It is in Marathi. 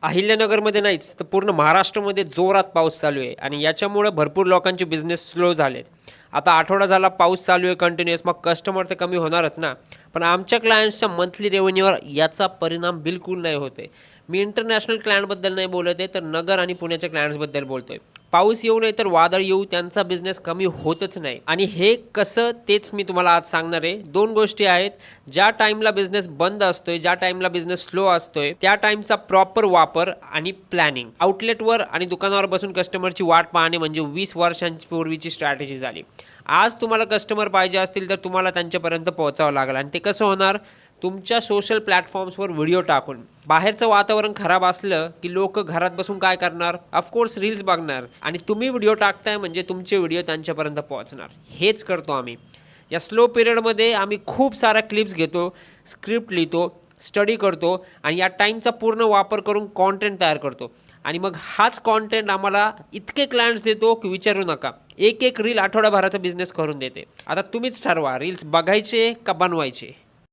अहिल्यानगरमध्ये नाहीच तर पूर्ण महाराष्ट्रामध्ये जोरात पाऊस चालू आहे आणि याच्यामुळे भरपूर लोकांचे बिझनेस स्लो झालेत. आता आठवडा झाला पाऊस चालू आहे कंटिन्युअस, मग कस्टमर तर कमी होणारच ना. पण आमच्या क्लायंट्सच्या मंथली रेव्हेन्यूवर याचा परिणाम बिलकुल नाही होते. मी इंटरनॅशनल क्लायंटबद्दल नाही बोलत आहे, तर नगर आणि पुण्याच्या क्लायंट्सबद्दल बोलतोय. पाऊस येऊ नये तर वादळ येऊ, त्यांचा बिझनेस कमी होतच नाही. आणि हे कसं तेच मी तुम्हाला आज सांगणार आहे. दोन गोष्टी आहेत. ज्या टाईमला बिझनेस बंद असतोय, ज्या टाईमला बिझनेस स्लो असतोय, त्या टाईमचा प्रॉपर वापर आणि प्लॅनिंग. आउटलेटवर आणि दुकानावर बसून कस्टमरची वाट पाहणे म्हणजे 20 वर्षांची पूर्वीची स्ट्रॅटेजी झाली. आज तुम्हाला कस्टमर पाहिजे असतील तर तुम्हाला त्यांच्यापर्यंत पोहोचावं लागेल आणि ते कसं होणार? तुमच्या सोशल प्लॅटफॉर्म्सवर व्हिडिओ टाकून. बाहेरचं वातावरण खराब असलं की लोक घरात बसून काय करणार? ऑफकोर्स रील्स बघणार आणि तुम्ही व्हिडिओ टाकताय म्हणजे तुमचे व्हिडिओ त्यांच्यापर्यंत पोहोचणार. हेच करतो आम्ही. या स्लो पिरियडमध्ये आम्ही खूप साऱ्या क्लिप्स घेतो, स्क्रिप्ट लिहितो, स्टडी करतो आणि या टाईमचा पूर्ण वापर करून कॉन्टेंट तयार करतो आणि मग हाच कॉन्टेंट आम्हाला इतके क्लायंट्स देतो की विचारू नका. एक रील आठवड्याभराचा बिझनेस करून देते. आता तुम्हीच ठरवा रील्स बघायचे का बनवायचे.